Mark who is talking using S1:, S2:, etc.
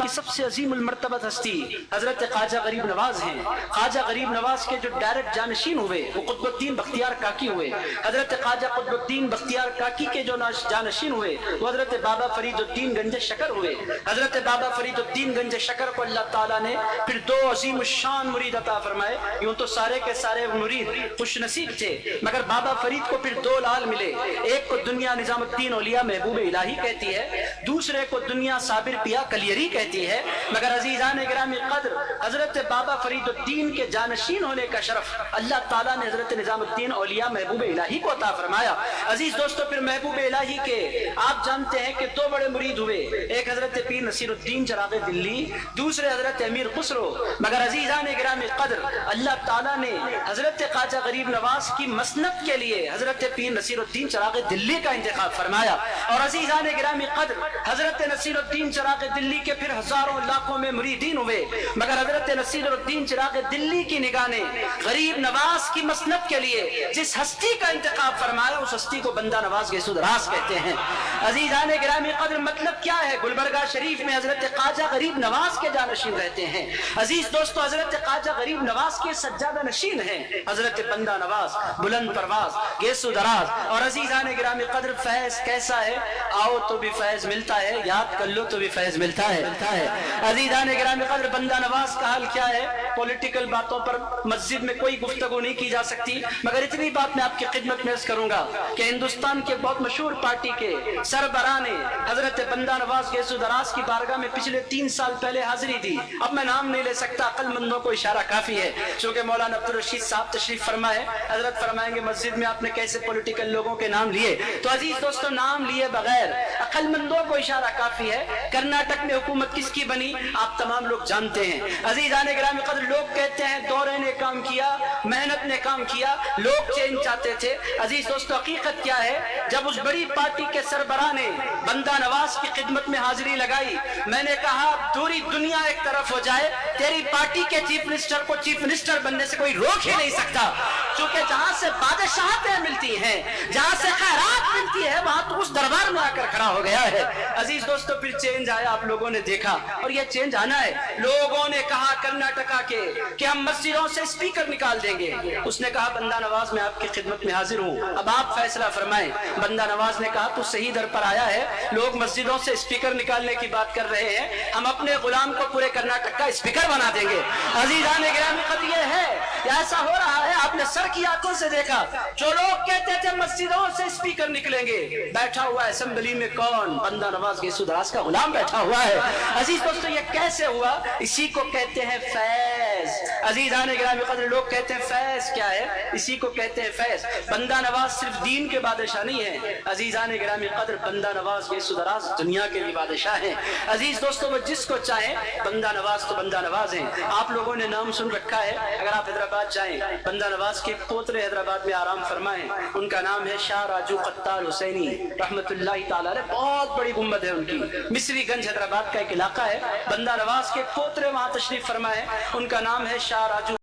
S1: کی سب سے عظیم المرتبت ہستی حضرت خواجہ غریب نواز ہیں۔ خواجہ غریب نواز کے جو ڈائریکٹ جانشین ہوئے وہ قطب الدین بختیار کاکی ہوئے۔ حضرت خواجہ قطب الدین بختیار کاکی کے جو جانشین ہوئے وہ حضرت بابا فرید الدین گنج شکر ہوئے۔ حضرت بابا فرید الدین گنج شکر کو اللہ تعالیٰ نے پھر دو عظیم الشان مرید عطا فرمائے۔ یوں تو سارے کے سارے مرید خوش نصیب تھے، مگر بابا فرید کو پھر دو لال ملے۔ ایک کو دنیا نظام الدین اولیاء محبوب الہی کہتی ہے، دوسرے کو دنیا صابر پیا کلیری کہتی ہے، مگر عزیزان گرامی قدر حضرت بابا فرید الدین کے جانشین ہونے کا شرف اللہ تعالیٰ نے حضرت نظام الدین اولیاء محبوب الہی کو عطا فرمایا۔ عزیز دوستو، پھر محبوب الہی کے آپ جانتے ہیں کہ دو بڑے مرید ہوئے، ایک حضرت پیر نصیر الدین چراغ دلی، دوسرے حضرت امیر خسرو۔ مگر عزیزان گرامی قدر اللہ تعالیٰ نے حضرت خواجہ غریب نواز کی مسند کے لیے حضرت پیر نصیر الدین چراغ دلی کا انتخاب فرمایا۔ اور عزیزان گرامی قدر حضرت نصیر الدین چراغ دلی کے پھر ہزاروں لاکھوں میں مریدین ہوئے، مگر حضرت نصیر الدین چراغ دلی کی نگاہ نے غریب نواز کی مسند کے لیے جس ہستی کا انتخاب فرمایا اس ہستی کو بندہ نواز کے سدراس کہتے ہیں۔ عزیزان گرامی قدر مطلب کیا ہے؟ گلبرگہ شریف میں حضرت خواجہ غریب نواز کے جانشین رہتے ہیں۔ عزیز دوستو، حضرت خواجہ غریب نواز کے سجادہ نشین ہیں حضرت بندہ نواز، بلند پرواز، گیسو دراز۔ اور عزیزان گرامی قدر فیض کیسا ہے؟ آؤ تو بھی فیض ملتا ہے، یاد کر لو تو بھی فیض ملتا ہے۔ عزیزان گرامی قدر بندہ نواز کا حال کیا ہے؟ پولیٹیکل باتوں پر مسجد میں کوئی گفتگو نہیں کی جا سکتی، مگر اتنی بات میں آپ کی خدمت میں عرض کروں گا کہ ہندوستان کے بہت مشہور پارٹی کے سربراہ نے حضرت بندہ نواز گیسو دراز کی بارگاہ میں پچھلے 3 سال پہلے حاضری دی۔ اب میں نام نہیں لے سکتا، عقل مندوں کو اشارہ کافی ہے، چونکہ مولانا عبدالرشید صاحب تشریف فرمائے، حضرت فرمائیں گے مسجد میں آپ نے کیسے پولیٹیکل لوگوں کے نام لیے، تو عزیز دوستو نام لیے بغیر عقل مندوں کو اشارہ کافی ہے۔ کرناٹک میں حکومت کس کی بنی آپ تمام لوگ جانتے ہیں۔ عزیزان گرامی قدر لوگ کہتے ہیں دورے نے کام کیا، محنت نے کام کیا، لوگ چینج چاہتے تھے۔ عزیز دوستو حقیقت کیا ہے؟ جب اس بڑی پارٹی کے سربراہ نے بندہ نواز کی خدمت میں حاضری لگائی، میں نے کہا پوری دنیا ایک طرف ہو جائے، تیری پارٹی کے چیف منسٹر کو چیف منسٹر بننے سے کوئی روک ہی نہیں سکتا، کیونکہ جہاں سے بادشاہتیں ملتی ہیں، جہاں سے خیرات ملتی ہے، وہاں تو اس دربار میں آ کر کھڑا ہو گیا ہے۔ عزیز دوستو پھر چینج آیا، آپ لوگوں نے دیکھا، اور یہ چینج آنا ہے۔ لوگوں نے کہا کرناٹکا کے کہ ہم مسجدوں سے اسپیکر نکال دیں گے، اس نے کہا بندہ نواز میں آپ کی خدمت میں حاضر ہوں، اب آپ فیصلہ فرمائیں۔ بندہ نواز نے کہا تو صحیح در پر آیا ہے، لوگ مسجدوں سے اسپیکر نکالنے کی بات کر رہے ہیں، ہم اپنے غلام کو پورے کرناٹک کا اسپیکر بنا دیں گے۔ عزیزان گرامی قدر یہ ہے، ایسا ہو رہا ہے، آپ نے سر کی آنکھوں سے دیکھا، جو لوگ کہتے تھے مسجدوں سے اسپیکر نکلیں گے، بیٹھا ہوا ہے اسمبلی میں کون؟ بندہ نواز گیسو دراز کا غلام بیٹھا ہوا ہے۔ عزیز دوستو یہ کیسے ہوا؟ اسی کو کہتے ہیں فیض۔ عزیزان گرامی قدر لوگ کہتے ہیں فیض کیا ہے؟ اسی کو کہتے ہیں فیض۔ بندہ نواز صرف دین کے بادشاہ نہیں ہے، عزیزان گرامی قدر بندہ نواز گیسو دراز دنیا کے بھی بادشاہ ہیں۔ عزیز دوستو وہ جس کو چاہیں، بندہ نواز تو بندہ نواز ہیں۔ آپ لوگوں نے نام سن رکھا ہے، اگر آپ حیدرآباد جائیں، بندہ نواز کے پوترے حیدرآباد میں آرام فرمائیں، ان کا نام ہے شاہ راجو قتال حسینی رحمت اللہ تعالی علیہ، بہت بڑی گنبد ہے ان کی، مصری گنج حیدرآباد کا ایک علاقہ ہے۔ بندہ نواز کے پوترے وہاں تشریف فرمائے، ان کا نام ہے شاہ راجو